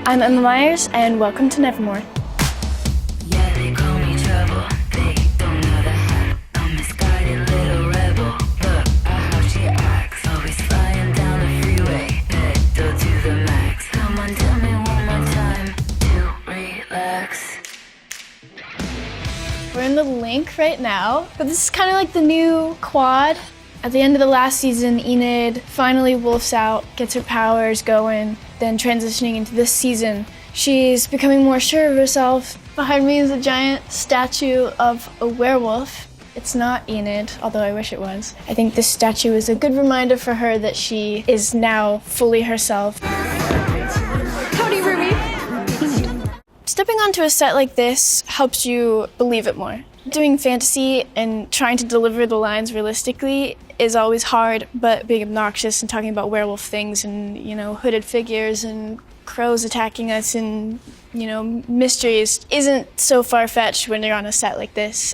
I'm Emma Myers, and welcome to Nevermore. Yeah, they call me trouble. They don't know the hack. I'm a misguided little rebel. Look at how she acts. Always flying down the freeway. Pedal to the max. Come on, tell me one more time to relax. We're in the link right now, but this is kind of like the new quad. At the end of the last season, Enid finally wolfs out, gets her powers going, then transitioning into this season, she's becoming more sure of herself. Behind me is a giant statue of a werewolf. It's not Enid, although I wish it was. I think this statue is a good reminder for her that she is now fully herself. Howdy, Ruby! Stepping onto a set like this helps you believe it more. Doing fantasy and trying to deliver the lines realistically is always hard, but being obnoxious and talking about werewolf things and, hooded figures and crows attacking us and, mysteries isn't so far-fetched when you're on a set like this.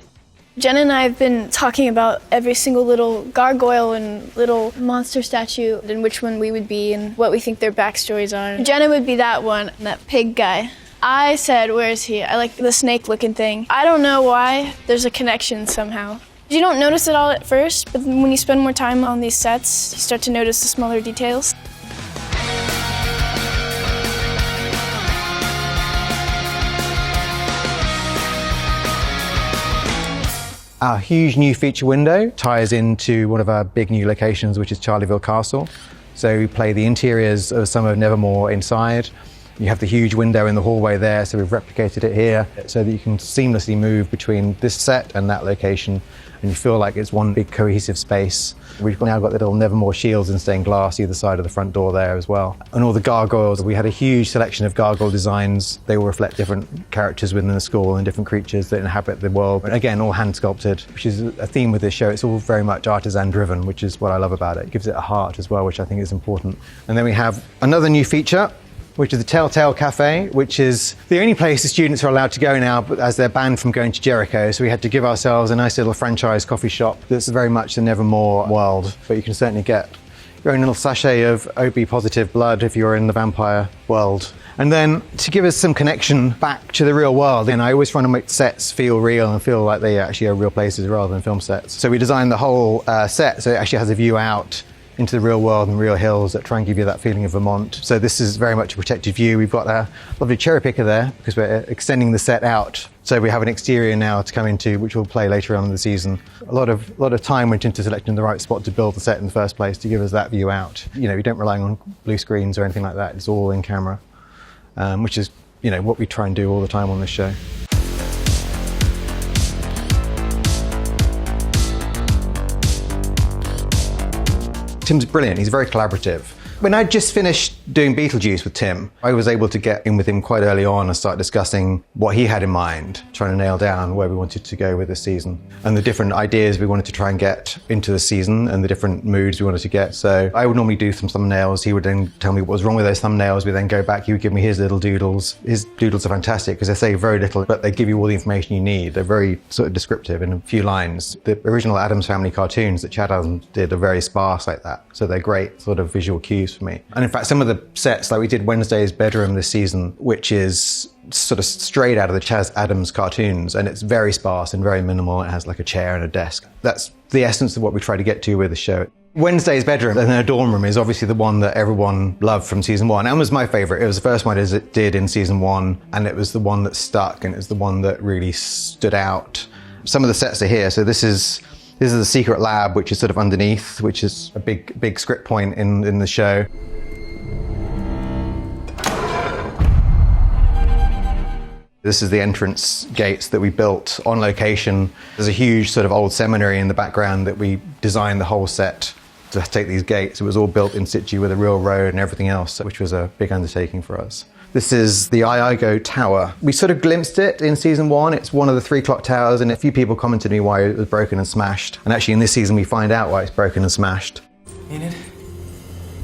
Jenna and I have been talking about every single little gargoyle and little monster statue and which one we would be and what we think their backstories are. Jenna would be that one, that pig guy. I said, where is he? I like the snake-looking thing. I don't know why. There's a connection somehow. You don't notice it all at first, but when you spend more time on these sets, you start to notice the smaller details. Our huge new feature window ties into one of our big new locations, which is Charleville Castle. So we play the interiors of some of Nevermore inside. You have the huge window in the hallway there, so we've replicated it here so that you can seamlessly move between this set and that location, and you feel like it's one big cohesive space. We've now got little Nevermore shields in stained glass either side of the front door there as well. And all the gargoyles, we had a huge selection of gargoyle designs. They all reflect different characters within the school and different creatures that inhabit the world. And again, all hand sculpted, which is a theme with this show. It's all very much artisan driven, which is what I love about it. It gives it a heart as well, which I think is important. And then we have another new feature, which is the Telltale Cafe, which is the only place the students are allowed to go now as they're banned from going to Jericho. So we had to give ourselves a nice little franchise coffee shop that's very much the Nevermore world, but you can certainly get your own little sachet of OB positive blood if you're in the vampire world. And then to give us some connection back to the real world, and I always try to make sets feel real and feel like they actually are real places rather than film sets. So we designed the whole set so it actually has a view out into the real world and real hills that try and give you that feeling of Vermont. So this is very much a protected view. We've got a lovely cherry picker there because we're extending the set out. So we have an exterior now to come into, which we'll play later on in the season. A lot of time went into selecting the right spot to build the set in the first place to give us that view out. You don't rely on blue screens or anything like that. It's all in camera, which is what we try and do all the time on this show. Tim's brilliant, he's very collaborative. When I just finished doing Beetlejuice with Tim, I was able to get in with him quite early on and start discussing what he had in mind, trying to nail down where we wanted to go with this season and the different ideas we wanted to try and get into the season and the different moods we wanted to get. So I would normally do some thumbnails. He would then tell me what was wrong with those thumbnails. We then go back, he would give me his little doodles. His doodles are fantastic because they say very little, but they give you all the information you need. They're very sort of descriptive in a few lines. The original Addams Family cartoons that Chad Adams did are very sparse like that. So they're great sort of visual cues for me. And in fact, some of the sets, like we did Wednesday's bedroom this season, which is sort of straight out of the Chaz Adams cartoons, and it's very sparse and very minimal. It has like a chair and a desk. That's the essence of what we try to get to with the show. Wednesday's bedroom in her dorm room is obviously the one that everyone loved from season one, and was my favorite. It was the first one as it did in season one, and it was the one that stuck, and it's the one that really stood out. Some of the sets are here. So this is the secret lab, which is sort of underneath, which is a big script point in the show. This is the entrance gates that we built on location. There's a huge sort of old seminary in the background that we designed the whole set to take these gates. It was all built in situ with a real road and everything else, which was a big undertaking for us. This is the Iago Tower. We sort of glimpsed it in season one. It's one of the 3 clock towers, and a few people commented to me why it was broken and smashed. And actually in this season we find out why it's broken and smashed. Enid,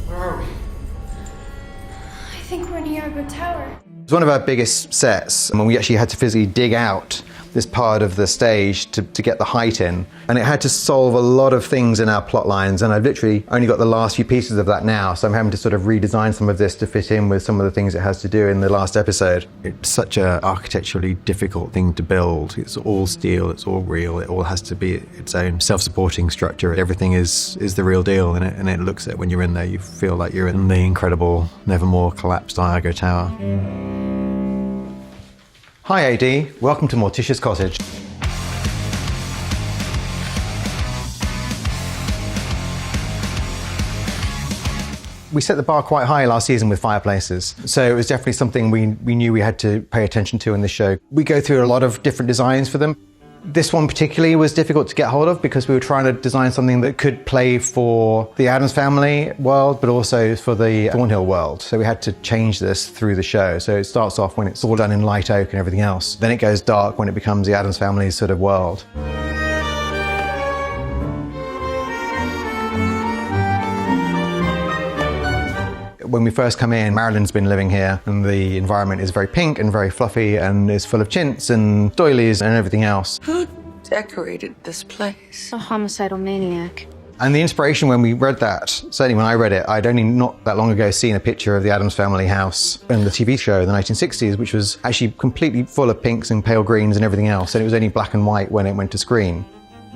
where are we? I think we're in Iago Tower. It's one of our biggest sets, and we actually had to physically dig out this part of the stage to get the height in. And it had to solve a lot of things in our plot lines, and I've literally only got the last few pieces of that now, so I'm having to sort of redesign some of this to fit in with some of the things it has to do in the last episode. It's such an architecturally difficult thing to build. It's all steel, it's all real, it all has to be its own self-supporting structure. Everything is the real deal in it, and it looks at when you're in there, you feel like you're in the incredible, nevermore collapsed Iago Tower. Hi AD, welcome to Morticia's Cottage. We set the bar quite high last season with fireplaces, so it was definitely something we knew we had to pay attention to in the show. We go through a lot of different designs for them. This one particularly was difficult to get hold of because we were trying to design something that could play for the Addams Family world, but also for the Thornhill world. So we had to change this through the show. So it starts off when it's all done in light oak and everything else. Then it goes dark when it becomes the Addams Family's sort of world. When we first come in, Marilyn's been living here, and the environment is very pink and very fluffy and is full of chintz and doilies and everything else. Who decorated this place? A homicidal maniac. And the inspiration when we read that, certainly when I read it, I'd only not that long ago seen a picture of the Addams Family house in the TV show in the 1960s, which was actually completely full of pinks and pale greens and everything else, and it was only black and white when it went to screen.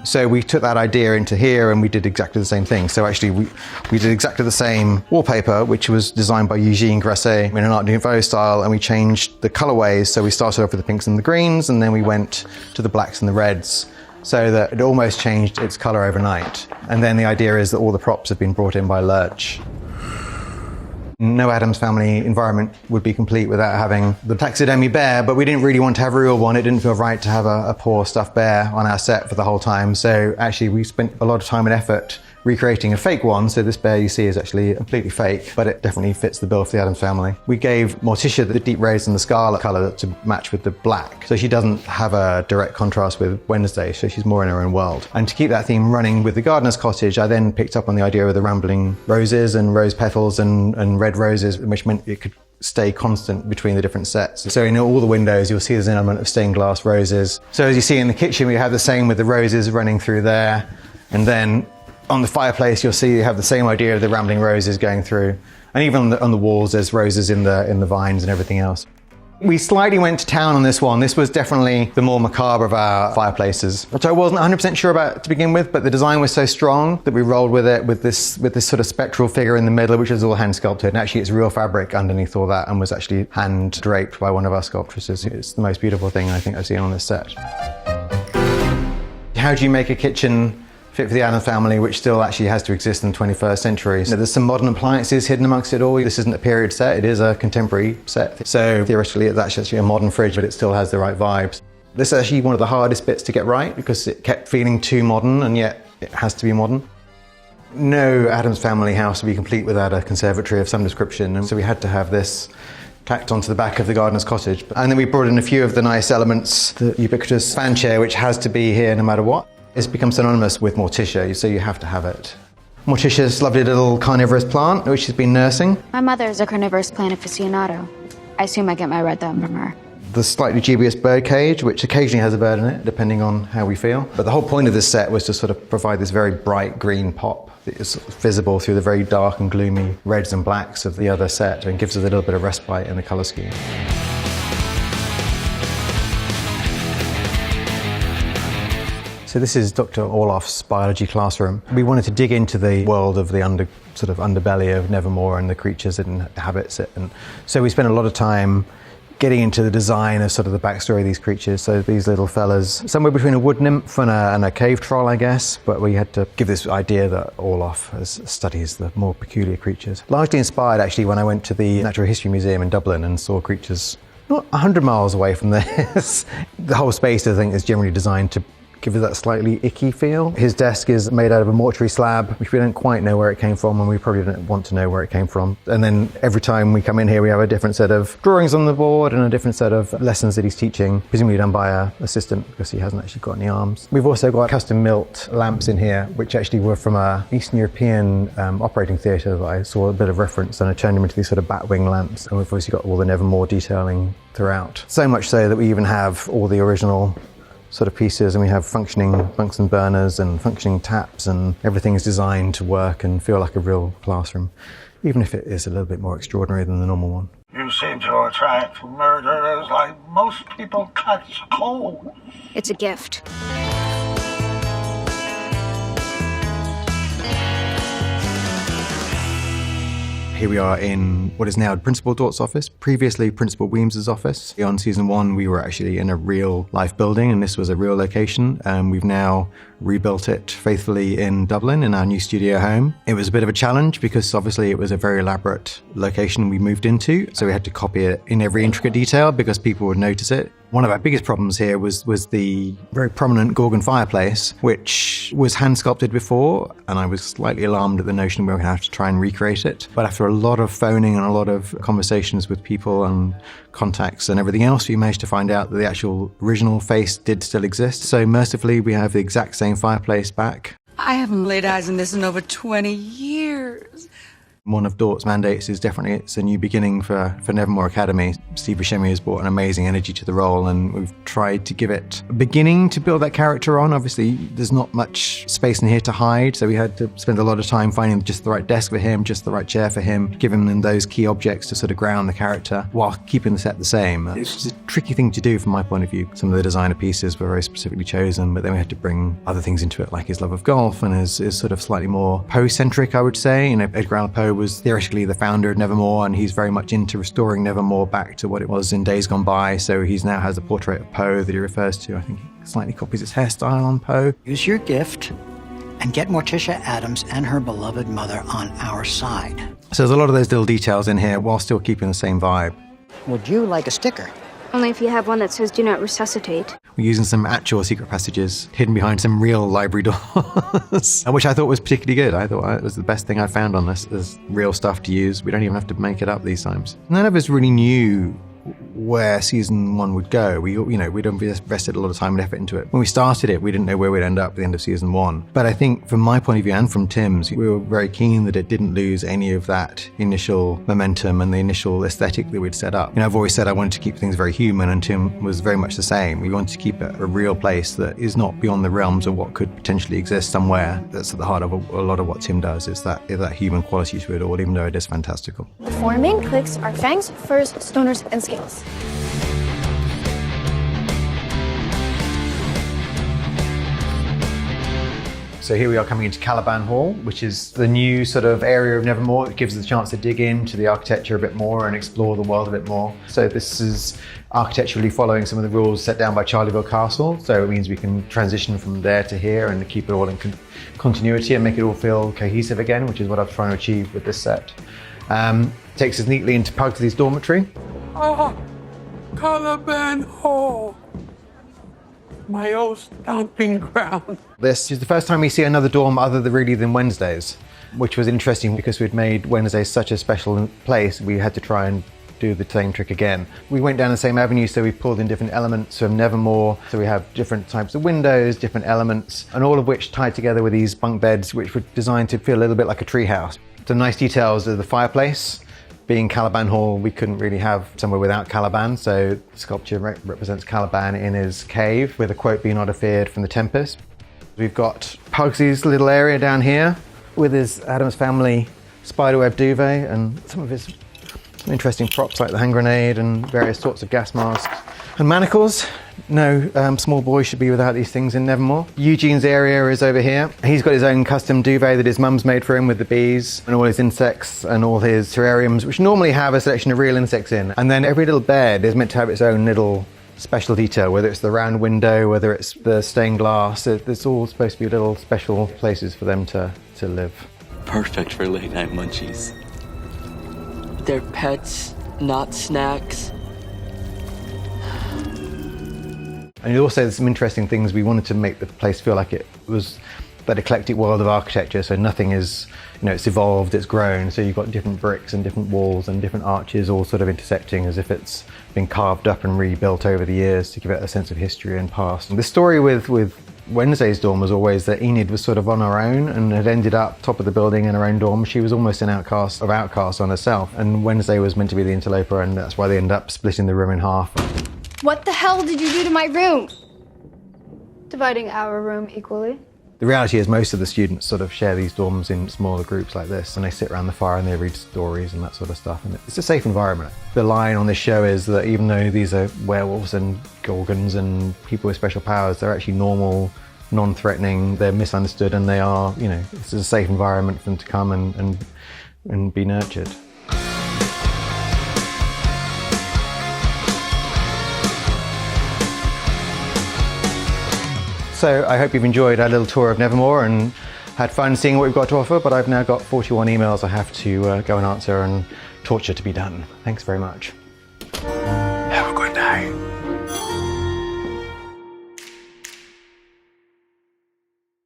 So we took that idea into here and we did exactly the same thing. So actually we did exactly the same wallpaper, which was designed by Eugene Grasset in an Art Nouveau style, and we changed the colorways. So we started off with the pinks and the greens, and then we went to the blacks and the reds, so that it almost changed its color overnight. And then the idea is that all the props have been brought in by Lurch. No Addams Family environment would be complete without having the taxidermy bear, but we didn't really want to have a real one. It didn't feel right to have a poor stuffed bear on our set for the whole time. So actually we spent a lot of time and effort recreating a fake one. So this bear you see is actually completely fake, but it definitely fits the bill for the Addams Family. We gave Morticia the deep rose and the scarlet color to match with the black. So she doesn't have a direct contrast with Wednesday, so she's more in her own world. And to keep that theme running with the gardener's cottage, I then picked up on the idea of the rambling roses and rose petals and red roses, which meant it could stay constant between the different sets. So in all the windows, you'll see there's an element of stained glass roses. So as you see in the kitchen, we have the same with the roses running through there. And then on the fireplace, you'll see you have the same idea of the rambling roses going through. And even on the walls, there's roses in the vines and everything else. We slightly went to town on this one. This was definitely the more macabre of our fireplaces, which I wasn't 100% sure about to begin with, but the design was so strong that we rolled with it with this sort of spectral figure in the middle, which is all hand sculpted. And actually it's real fabric underneath all that and was actually hand draped by one of our sculptresses. It's the most beautiful thing I think I've seen on this set. How do you make a kitchen fit for the Addams Family, which still actually has to exist in the 21st century? So there's some modern appliances hidden amongst it all. This isn't a period set, it is a contemporary set. So theoretically it's actually a modern fridge, but it still has the right vibes. This is actually one of the hardest bits to get right because it kept feeling too modern, and yet it has to be modern. No Addams Family house would be complete without a conservatory of some description, and so we had to have this tacked onto the back of the gardener's cottage. And then we brought in a few of the nice elements, the ubiquitous fan chair, which has to be here no matter what. It's become synonymous with Morticia, so you have to have it. Morticia's lovely little carnivorous plant, which she's been nursing. My mother is a carnivorous plant aficionado. I assume I get my red thumb from her. The slightly dubious bird cage, which occasionally has a bird in it, depending on how we feel. But the whole point of this set was to sort of provide this very bright green pop that is visible through the very dark and gloomy reds and blacks of the other set, and gives us a little bit of respite in the colour scheme. So this is Dr. Orloff's biology classroom. We wanted to dig into the world of the underbelly of Nevermore and the creatures it inhabits it. And so we spent a lot of time getting into the design of sort of the backstory of these creatures. So these little fellas, somewhere between a wood nymph and a cave troll, I guess, but we had to give this idea that Orloff studies the more peculiar creatures. Largely inspired actually when I went to the Natural History Museum in Dublin and saw creatures not 100 miles away from this. The whole space, I think, is generally designed to give it that slightly icky feel. His desk is made out of a mortuary slab, which we don't quite know where it came from, and we probably don't want to know where it came from. And then every time we come in here, we have a different set of drawings on the board and a different set of lessons that he's teaching, presumably done by an assistant because he hasn't actually got any arms. We've also got custom Milt lamps in here, which actually were from an Eastern European operating theatre that I saw a bit of reference, and I turned them into these sort of batwing lamps. And we've obviously got all the Nevermore detailing throughout. So much so that we even have all the original sort of pieces, and we have functioning Bunsen burners and functioning taps, and everything is designed to work and feel like a real classroom, even if it is a little bit more extraordinary than the normal one. You seem to attract murderers like most people catch cold. It's a gift. Here we are in what is now Principal Dort's office, previously Principal Weems's office. On season 1, we were actually in a real life building, and this was a real location. We've now rebuilt it faithfully in Dublin in our new studio home. It was a bit of a challenge because obviously it was a very elaborate location we moved into, so we had to copy it in every intricate detail because people would notice it. One of our biggest problems here was the very prominent Gorgon fireplace, which was hand sculpted before, and I was slightly alarmed at the notion we were going to have to try and recreate it. But after a lot of phoning and a lot of conversations with people and contacts and everything else, we managed to find out that the actual original face did still exist. So mercifully, we have the exact same fireplace back. I haven't laid eyes on this in over 20 years. One of Dort's mandates is definitely it's a new beginning for Nevermore Academy. Steve Buscemi has brought an amazing energy to the role, and we've tried to give it a beginning to build that character on. Obviously, there's not much space in here to hide, so we had to spend a lot of time finding just the right desk for him, just the right chair for him, giving him those key objects to sort of ground the character while keeping the set the same. It's a tricky thing to do from my point of view. Some of the designer pieces were very specifically chosen, but then we had to bring other things into it, like his love of golf and his sort of slightly more Poe-centric, I would say. You know, Edgar Allan Poe was theoretically the founder of Nevermore, and he's very much into restoring Nevermore back to what it was in days gone by. So he now has a portrait of Poe that he refers to. I think he slightly copies his hairstyle on Poe. Use your gift and get Morticia Addams and her beloved mother on our side. So there's a lot of those little details in here while still keeping the same vibe. Would you like a sticker? Only if you have one that says do not resuscitate. We're using some actual secret passages hidden behind some real library doors, which I thought was particularly good. I thought it was the best thing I found on this. There's real stuff to use. We don't even have to make it up these times. None of us really knew where season 1 would go. We'd invested a lot of time and effort into it. When we started it, we didn't know where we'd end up at the end of season 1. But I think from my point of view and from Tim's, we were very keen that it didn't lose any of that initial momentum and the initial aesthetic that we'd set up. You know, I've always said I wanted to keep things very human, and Tim was very much the same. We wanted to keep it a real place that is not beyond the realms of what could potentially exist somewhere. That's at the heart of a lot of what Tim does, is that human quality to it all, even though it is fantastical. The 4 main cliques are fangs, furs, stoners, and scales. So here we are coming into Caliban Hall, which is the new sort of area of Nevermore. It gives us a chance to dig into the architecture a bit more and explore the world a bit more. So this is architecturally following some of the rules set down by Charleville Castle. So it means we can transition from there to here and keep it all in continuity and make it all feel cohesive again, which is what I was trying to achieve with this set. Takes us neatly into Pugsley's dormitory. Oh, Caliban Hall. My old stomping ground. This is the first time we see another dorm other than Wednesday's, which was interesting because we'd made Wednesday such a special place. We had to try and do the same trick again. We went down the same avenue, so we pulled in different elements from Nevermore. So we have different types of windows, different elements, and all of which tied together with these bunk beds, which were designed to feel a little bit like a treehouse. The nice details of the fireplace. Being Caliban Hall, we couldn't really have somewhere without Caliban, so the sculpture represents Caliban in his cave, with a quote, "Be not afeard," from The Tempest. We've got Pugsley's little area down here, with his Addams Family spiderweb duvet, and some of his interesting props like the hand grenade and various sorts of gas masks. And manacles. No small boy should be without these things in Nevermore. Eugene's area is over here. He's got his own custom duvet that his mum's made for him with the bees and all his insects and all his terrariums, which normally have a selection of real insects in. And then every little bed is meant to have its own little special detail, whether it's the round window, whether it's the stained glass. It's all supposed to be little special places for them to live. Perfect for late night munchies. They're pets, not snacks. And also there's some interesting things. We wanted to make the place feel like it was that eclectic world of architecture, so nothing is, it's evolved, it's grown, so you've got different bricks and different walls and different arches all sort of intersecting as if it's been carved up and rebuilt over the years to give it a sense of history and past. And the story with Wednesday's dorm was always that Enid was sort of on her own and had ended up top of the building in her own dorm. She was almost an outcast of outcasts on herself, and Wednesday was meant to be the interloper, and that's why they ended up splitting the room in half. What the hell did you do to my room? dividing our room equally. The reality is most of the students sort of share these dorms in smaller groups like this, and they sit around the fire and they read stories and that sort of stuff, and it's a safe environment. The line on this show is that even though these are werewolves and gorgons and people with special powers, they're actually normal, non-threatening, they're misunderstood, and they are, you know, this is a safe environment for them to come and be nurtured. So I hope you've enjoyed our little tour of Nevermore and had fun seeing what we've got to offer, but I've now got 41 emails I have to go and answer and torture to be done. Thanks very much. Have a good night.